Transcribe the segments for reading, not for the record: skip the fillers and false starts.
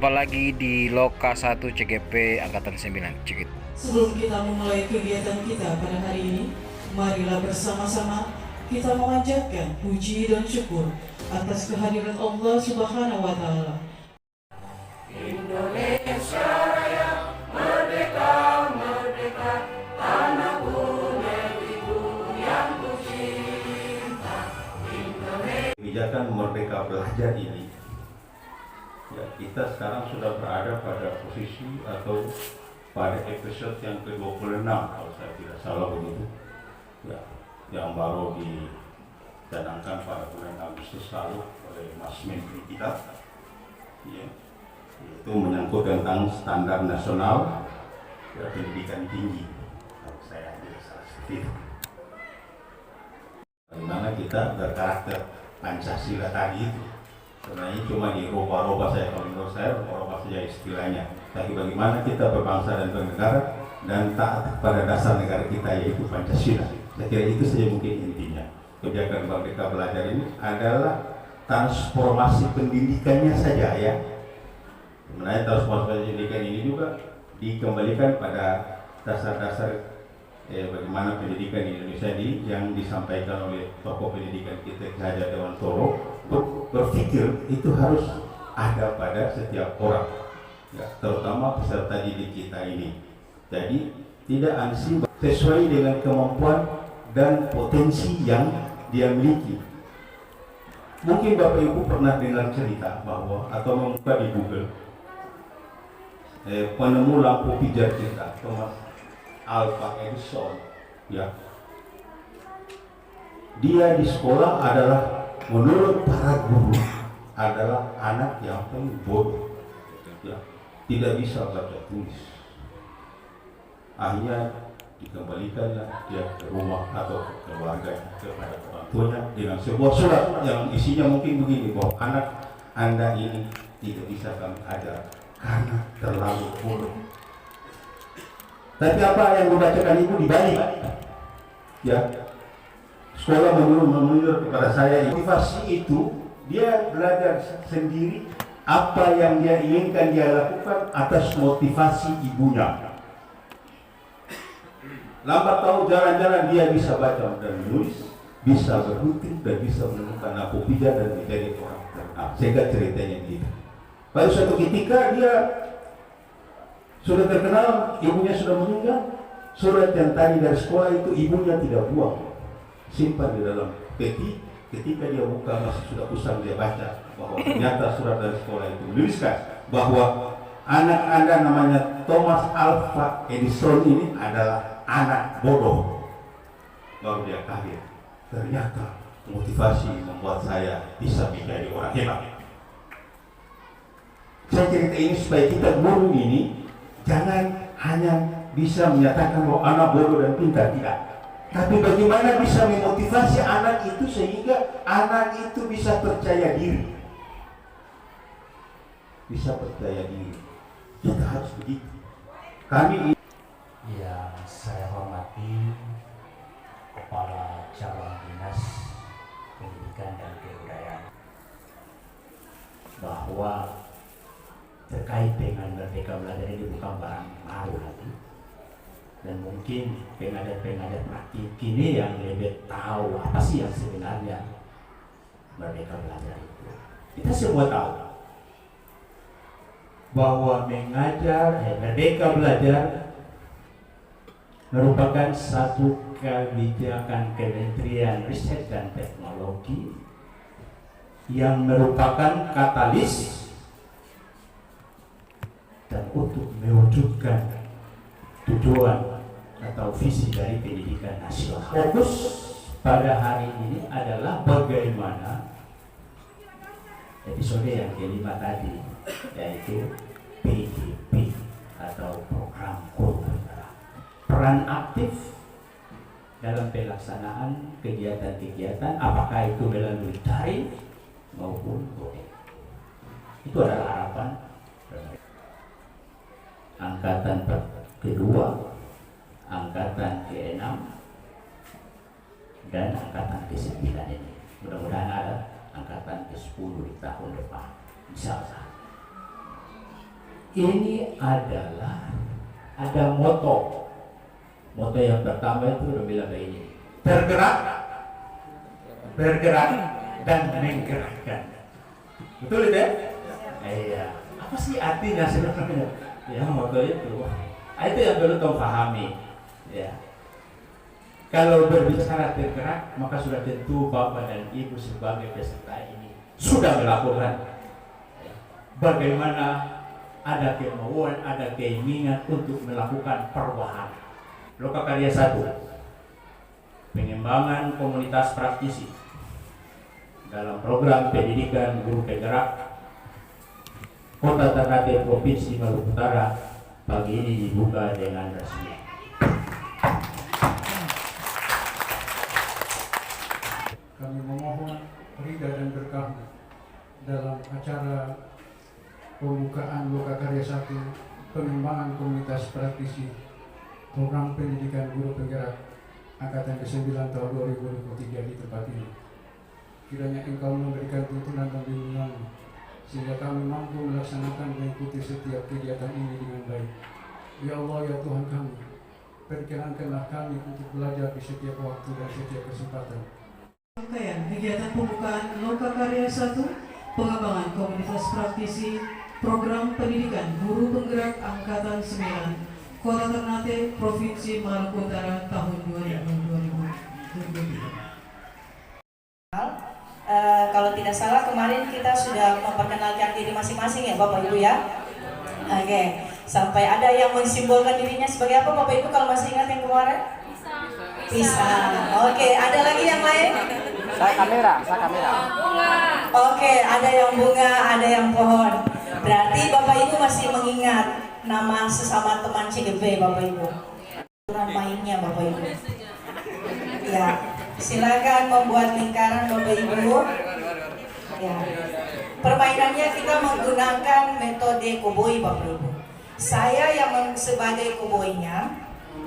Jumpa lagi di Loka 1 CGP Angkatan 9. Cekit. Sebelum kita memulai kegiatan kita pada hari ini, marilah bersama-sama kita memanjatkan puji dan syukur atas kehadiran Allah Subhanahu wa taala. Indonesia Raya, merdeka, merdeka, tanahku negeriku yang kucinta. Kebijakan Merdeka Belajar ini, ya, kita sekarang sudah berada pada posisi atau pada episode yang ke-26 kalau saya tidak salah begitu, ya, yang baru dicanangkan pada bulan Agustus lalu oleh Mas Menteri kita, ya, yaitu menyangkut tentang standar nasional, ya, pendidikan tinggi. Kalau saya tidak salah seperti itu. Bagaimana kita berkarakter Pancasila tadi itu. Sebenarnya cuma dirubah-rubah saya, kalau menurut saya rubah saja istilahnya. Tapi bagaimana kita berbangsa dan bernegara dan taat pada dasar negara kita, yaitu Pancasila. Saya kira itu saja mungkin intinya. Kebijakan Merdeka Belajar ini adalah transformasi pendidikannya saja, ya. Sebenarnya transformasi pendidikan ini juga dikembalikan pada dasar-dasar bagaimana pendidikan di Indonesia ini yang disampaikan oleh tokoh pendidikan kita Ki Hajar Dewantoro. Berpikir itu harus ada pada setiap orang, ya, terutama peserta didik kita ini. Jadi tidak ansih, sesuai dengan kemampuan dan potensi yang dia miliki. Mungkin Bapak Ibu pernah dengar cerita bahwa atau membuka di Google penemu lampu pijar kita, Thomas Alva Edison, ya, dia di sekolah adalah, menurut para guru, adalah anak yang paling bodoh, ya, tidak bisa baca tulis. Akhirnya dikembalikannya dia ke rumah atau ke keluarga, kepada orang tuanya dengan sebuah surat yang isinya mungkin begini, bahwa anak Anda ini tidak bisa kami ajar karena terlalu bodoh. Tapi apa yang dibacakan ibu dibalik, ya, sekolah menurut kepada saya motivasi itu dia belajar sendiri apa yang dia inginkan dia lakukan atas motivasi ibunya. Lambat tahu jalan-jalan dia bisa baca dan menulis, bisa berhukum dan bisa menemukan lampu pijar dan menjadi orang terkenal. Sehingga ceritanya gitu. Pada suatu ketika dia sudah terkenal, ibunya sudah meninggal. Surat yang tadi dari sekolah itu ibunya tidak buang, simpan di dalam peti. Ketika dia buka masih sudah usang dia baca bahwa ternyata surat dari sekolah itu menuliskan bahwa anak Anda namanya Thomas Alva Edison ini adalah anak bodoh. Baru dia kaget, ternyata motivasi membuat saya bisa menjadi orang hebat. Saya cerita ini supaya kita guru ini jangan hanya bisa menyatakan bahwa anak bodoh dan pintar, tidak. Tapi bagaimana bisa memotivasi anak itu sehingga anak itu bisa percaya diri. Bisa percaya diri. Kita harus begitu. Kami yang saya hormati Kepala Cabang Dinas Pendidikan dan Kebudayaan, bahwa terkait dengan Merdeka Belajar ini bukan barang baru lagi, dan mungkin pengajar-pengajar praktik kini yang lebih tahu apa sih yang sebenarnya Merdeka Belajar itu. Kita semua tahu bahwa Merdeka Belajar merupakan satu kebijakan Kementerian Riset dan Teknologi yang merupakan katalis dan untuk mewujudkan tujuan atau visi dari pendidikan nasional. Fokus pada hari ini adalah bagaimana episode yang kelima tadi, yaitu PDP atau program guru penggerak, peran aktif dalam pelaksanaan kegiatan-kegiatan, apakah itu melalui daring maupun bodeng. Itu adalah harapan angkatan kedua, angkatan ke-6, dan angkatan ke-9 ini. Mudah-mudahan ada angkatan ke-10 di tahun depan, insyaallah. ini adalah ada moto. Moto yang pertama itu udah bilang kayak ini. Bergerak, bergerak dan menggerakkan. Betul itu ya? Iya. Apa sih artinya sebenarnya? Ya moto itu. Itu yang perlu kau pahami. Ya. Kalau berbicara bergerak, maka sudah tentu Bapak dan Ibu sebagai peserta ini sudah melakukan. Bagaimana ada kemauan, ada keinginan untuk melakukan perubahan. Lokakarya 1, pengembangan komunitas praktisi dalam program pendidikan guru penggerak Kota Ternate Provinsi Maluku Utara pagi ini dibuka dengan resmi. Kami memohon ridha dan berkah dalam acara pembukaan Lokakarya 1 pengembangan komunitas praktisi program pendidikan guru penggerak angkatan ke-9 tahun 2023 di tempat ini. Kiranya Engkau memberikan tuntunan dan bimbingan sehingga kami mampu melaksanakan mengikuti setiap kegiatan ini dengan baik. Ya Allah, ya Tuhan kami, perkenankanlah kami untuk belajar di setiap waktu dan setiap kesempatan. Rangkaian kegiatan pembukaan Lokakarya 1 pengembangan komunitas praktisi program pendidikan guru penggerak angkatan 9 Kota Ternate Provinsi Maluku Utara tahun 2023. Kalau tidak salah kemarin kita sudah memperkenalkan diri masing-masing ya Bapak Ibu ya. Oke, sampai ada yang mensimbolkan dirinya sebagai apa Bapak Ibu kalau masih ingat yang kemarin? Pisang. Oke, ada lagi yang lain? Saya kamera. Oke, ada yang bunga, ada yang pohon. Berarti Bapak Ibu masih mengingat nama sesama teman CGP Bapak Ibu. Aturan mainnya Bapak Ibu. Ya, silakan membuat lingkaran Bapak Ibu. Ya. Permainannya kita menggunakan metode koboi Bapak Ibu. Saya yang sebagai koboinya,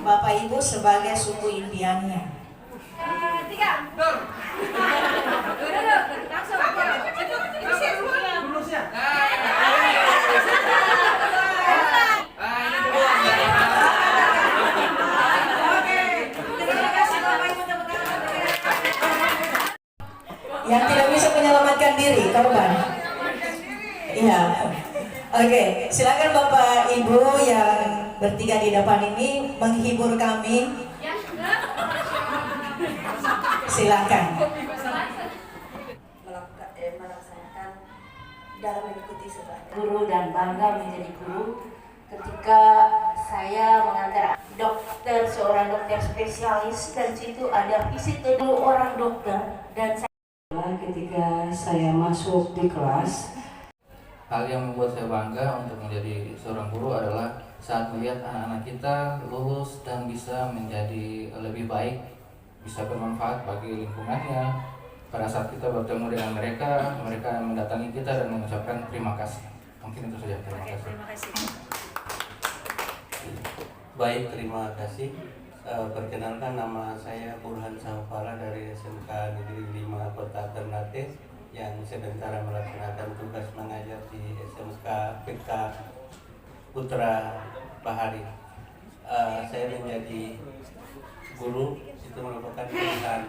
Bapak Ibu sebagai suku Indiannya. 3. Langsung. Yang tidak bisa menyelamatkan diri, korban. Iya. Oke, silakan Bapak Ibu yang bertiga di depan ini menghibur kami. Silakan. Melaksanakan dalam mengikuti sebagai guru dan bangga menjadi guru ketika saya mengantar dokter, seorang dokter spesialis, dan situ ada visit 2 orang dokter dan saya Ketika saya masuk di kelas, hal yang membuat saya bangga untuk menjadi seorang guru adalah saat melihat anak-anak kita lulus dan bisa menjadi lebih baik, bisa bermanfaat bagi lingkungannya. Pada saat kita bertemu dengan mereka, mereka mendatangi kita dan mengucapkan terima kasih. Mungkin itu saja. Terima kasih. Baik, terima kasih. Perkenalkan, nama saya Burhan Samfara dari SMK Negeri 5 Kota Ternate yang sementara melaksanakan tugas mengajar di SMK PK Putra Bahari. Saya menjadi guru itu merupakan pilihan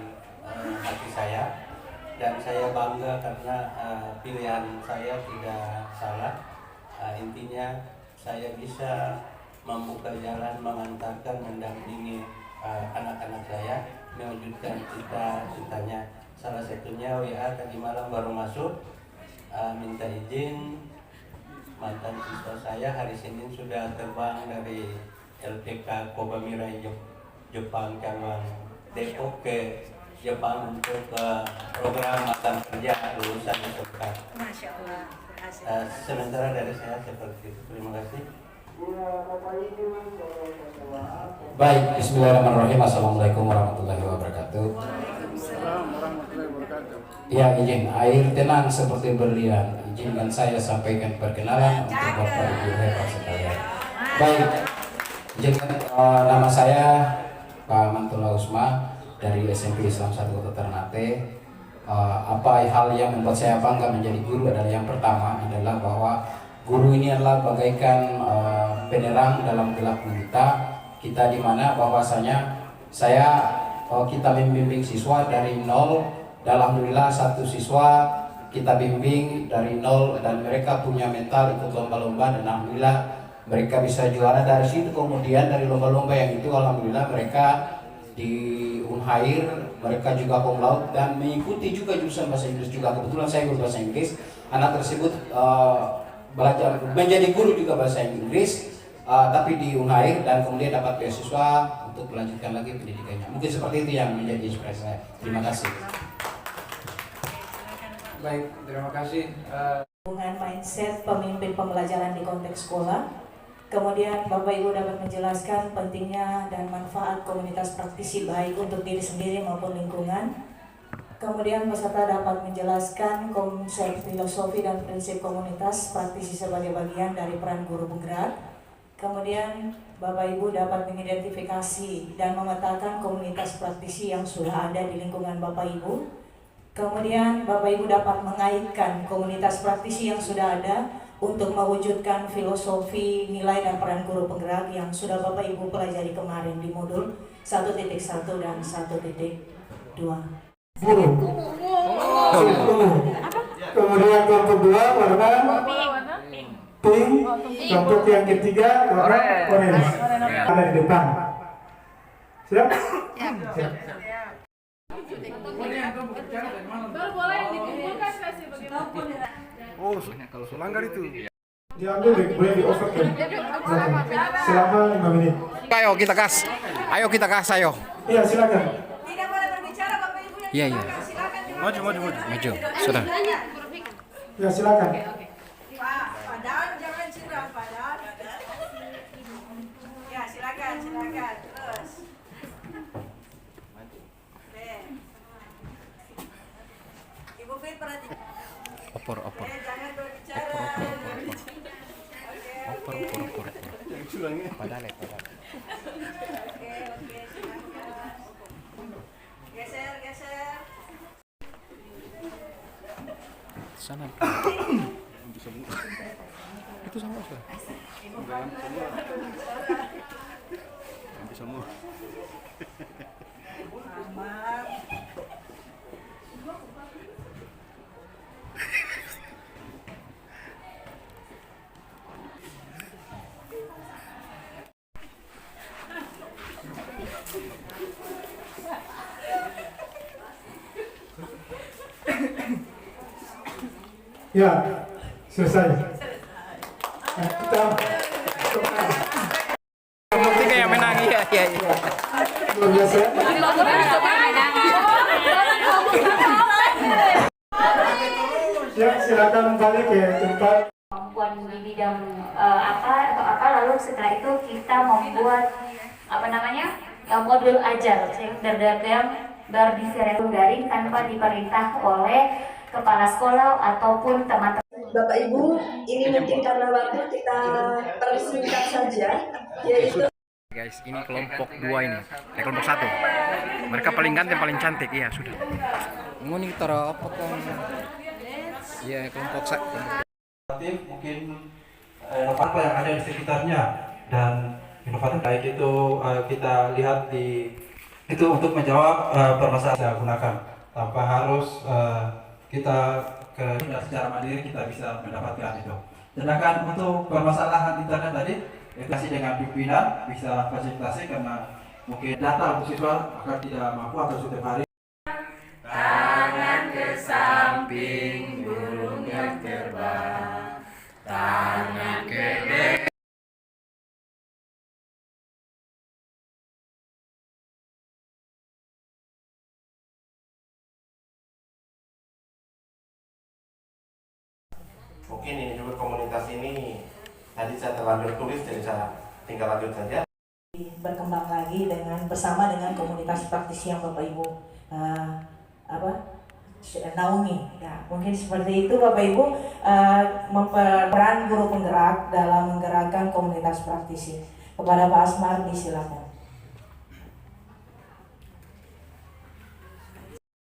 hati saya, dan saya bangga karena pilihan saya tidak salah. Intinya saya bisa membuka jalan, mengantarkan, mendampingi anak-anak saya mewujudkan cita-citanya. Salah satunya WA tadi malam baru masuk, minta izin mantan siswa saya hari Senin sudah terbang dari LPK Kobamirai Jepang cabang Depok ke Jepang untuk program magang kerja lulusan SMK. Masya Allah. Sementara dari saya seperti itu. Terima kasih. Baik, bismillahirrahmanirrahim. Assalamualaikum warahmatullahi wabarakatuh. Ya, izin air tenang seperti berlian. Izinkan saya sampaikan perkenalan untuk Bapak Ibu hebat sekalian. Baik, izinkan nama saya Pak Mantula Usma dari SMP Islam 1 Kota Ternate. Apa hal yang membuat saya bangga menjadi guru adalah yang pertama adalah bahwa guru ini adalah bagaikan penerang dalam gelap gulita kita, di mana bahwasanya kita membimbing siswa dari nol. Alhamdulillah satu siswa kita bimbing dari nol dan mereka punya mental ikut lomba-lomba, dan alhamdulillah mereka bisa juara. Dari situ kemudian dari lomba-lomba yang itu alhamdulillah mereka di Unhair mereka juga cum laude dan mengikuti juga jurusan bahasa Inggris juga. Kebetulan saya guru bahasa Inggris, anak tersebut belajar menjadi guru juga bahasa Inggris tapi di Unhair, dan kemudian dapat beasiswa untuk melanjutkan lagi pendidikannya. Mungkin seperti itu yang menjadi inspirasi saya. Terima kasih. Baik, terima kasih. Hubungan mindset pemimpin pembelajaran di konteks sekolah. Kemudian Bapak Ibu dapat menjelaskan pentingnya dan manfaat komunitas praktisi baik untuk diri sendiri maupun lingkungan. Kemudian peserta dapat menjelaskan konsep filosofi dan prinsip komunitas praktisi sebagai bagian dari peran guru penggerak. Kemudian Bapak Ibu dapat mengidentifikasi dan memetakan komunitas praktisi yang sudah ada di lingkungan Bapak Ibu. Kemudian Bapak Ibu dapat mengaitkan komunitas praktisi yang sudah ada untuk mewujudkan filosofi, nilai dan peran guru penggerak yang sudah Bapak Ibu pelajari kemarin di modul 1.1 dan 1.2. Guru. Kemudian kelompok 2 warna pink, kelompok yang ketiga warna orange. Ada di depan. Siap? Siap. Baru boleh dikumpulkan sesi bagaimana? Oh, kalau selanggar itu Diambil, boleh di overcam. Selama 5 menit. Ayo kita gas. Ayo. Iya, silakan. Tidak boleh berbicara Bapak Ibu yang Iya. silakan. Maju. Sudah. Ya, silakan. Pak, padahal jangan curang padahal. Ya, silakan. Terus. Ibu Fir perhatikan. Opor. Jangan berbicara. Opor. Padahal. Oke, silakan. Geser. Sana. Itu sama sudah. Semua. Ya, selesai. Kita Tiga yang menang. Iya. luar biasa. Ya, silakan balik ke tempat. Kemampuan di bidang apa lalu setelah itu kita membuat modul ajar yang berdiferensiasi daring tanpa diperintah oleh kepala sekolah ataupun teman-teman. Bapak Ibu, ini mungkin karena waktu kita persingkat saja, yaitu Guys, ini kelompok 2 ini. Kelompok 1. Mereka paling ganteng, paling cantik. Iya, sudah. Monitor apa kan? Iya, kelompok 1. Mungkin inovatif yang ada di sekitarnya, dan inovatif baik itu kita lihat itu untuk menjawab permasalahan yang kita gunakan tanpa harus kita secara mandiri kita bisa mendapatkan itu. Sedangkan untuk permasalahan internet tadi, edukasi dengan pimpinan bisa fasilitasi karena mungkin data untuk siswa akan tidak mampu atau setiap hari. Tangan ke samping, burung yang terbang. Tangan ke depan. Mungkin ini juga komunitas ini tadi saya terlanjur tulis, jadi saya tinggal lanjut saja. Berkembang lagi bersama dengan komunitas praktisi yang Bapak Ibu naungi. Ya, mungkin seperti itu Bapak Ibu, peran guru penggerak dalam menggerakkan komunitas praktisi. Kepada Pak Asmar disilakan.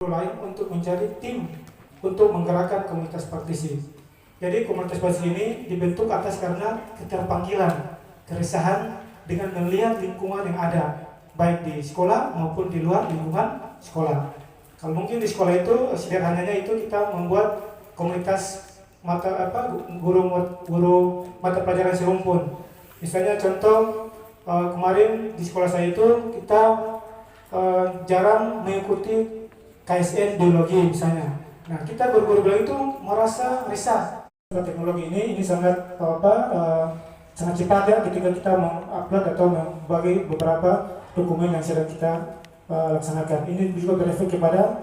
Lain untuk mencari tim untuk menggerakkan komunitas praktisi. Jadi komunitas praktisi ini dibentuk atas karena keterpanggilan, keresahan dengan melihat lingkungan yang ada, baik di sekolah maupun di luar lingkungan sekolah. Kalau mungkin di sekolah itu sederhananya itu kita membuat komunitas guru mata pelajaran serumpun. Misalnya contoh kemarin di sekolah saya itu kita jarang mengikuti KSN biologi misalnya. Nah, kita guru-guru biologi itu merasa resah. Teknologi ini sangat sangat cepat ya ketika kita mengupload atau membagi beberapa dokumen yang sedang kita laksanakan. Ini juga berefek kepada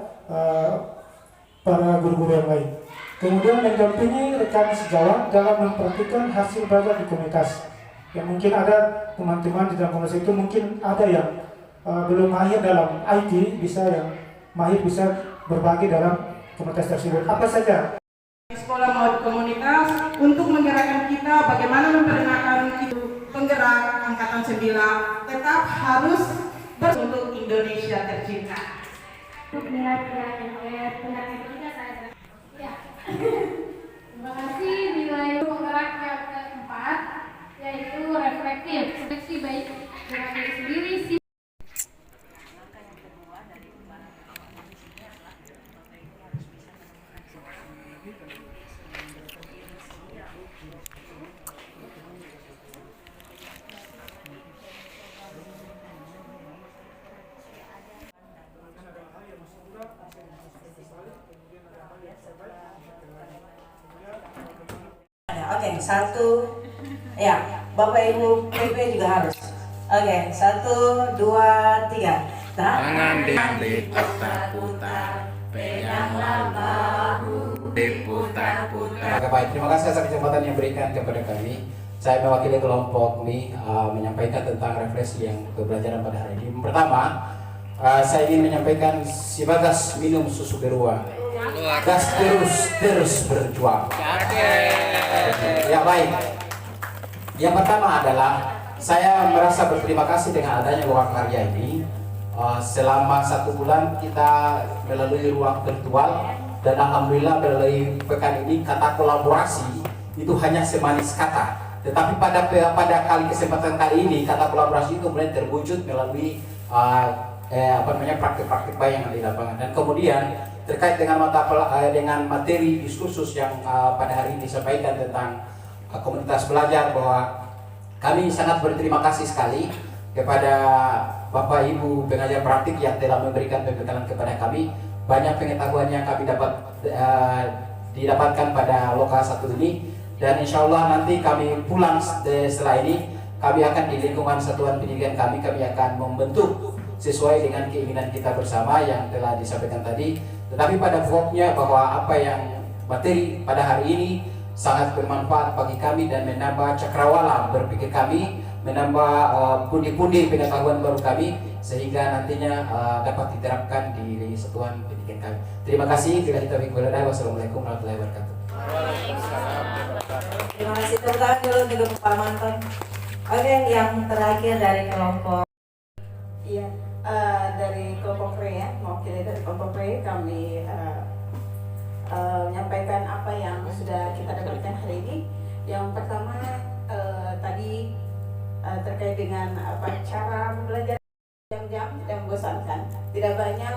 para guru-guru yang lain. Kemudian mendampingi rekan sejawat dalam mempraktikkan hasil belajar di komunitas. Yang mungkin ada teman-teman di dalam komunitas itu mungkin ada yang belum mahir dalam IT, yang mahir bisa berbagi dalam komunitas tersebut. Apa saja? Sekolah maupun komunitas untuk menggerakkan kita bagaimana memperkenalkan itu penggerak angkatan 9 tetap harus untuk Indonesia tercinta. Terima kasih. Nilai penggerak yang keempat yaitu reflektif. Refleksi baik dengan diri sendiri. Oke, satu, ya, Bapak Ibu PP juga harus. Oke, 1, 2, 3. Tangan diputar-putar, peganglah bahu diputar-putar. Oke, baik, terima kasih atas kesempatan yang diberikan kepada kami. Saya mewakili kelompok MI menyampaikan tentang refleksi yang pembelajaran pada hari ini. Pertama, saya ingin menyampaikan si Bagas minum susu beruang. Gas terus berjuang. Ya baik. Yang pertama adalah saya merasa berterima kasih dengan adanya Lokakarya ini. Selama 1 bulan kita melalui ruang virtual dan alhamdulillah melalui pekan ini kata kolaborasi itu hanya semanis kata. Tetapi pada kesempatan kali ini kata kolaborasi itu mulai terwujud melalui praktik-praktik baik yang di lapangan. Dan kemudian terkait dengan materi diskursus yang pada hari ini disampaikan tentang komunitas belajar, bahwa kami sangat berterima kasih sekali kepada Bapak Ibu pengajar praktik yang telah memberikan pembekalan kepada kami. Banyak pengetahuan yang kami didapatkan pada Loka 1 ini, dan insya Allah nanti kami pulang setelah ini kami akan di lingkungan satuan pendidikan kami akan membentuk sesuai dengan keinginan kita bersama yang telah disampaikan tadi. Tetapi pada pokoknya bahwa apa yang materi pada hari ini sangat bermanfaat bagi kami dan menambah cakrawala berpikir kami, menambah pundi-pundi pengetahuan baru kami, sehingga nantinya dapat diterapkan di satuan pendidikan kami. Terima kasih. Wassalamualaikum warahmatullahi wabarakatuh. Terima kasih. Tepuk tangan dulu untuk Pak Manton. Oke, yang terakhir dari kelompok. Iya, dari kelompok PRE ya, mewakili dari kelompok PRE kami menyampaikan apa yang sudah kita dapatkan hari ini. Yang pertama tadi terkait dengan cara belajar jam-jam dan membosankan. Tidak banyak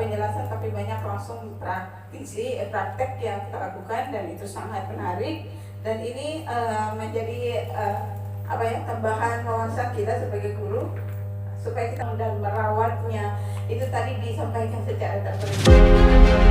penjelasan tapi banyak langsung praktek yang kita lakukan, dan itu sangat menarik. Dan ini menjadi tambahan wawasan kita sebagai guru supaya kita dan merawatnya. Itu tadi disampaikan secara terperinci.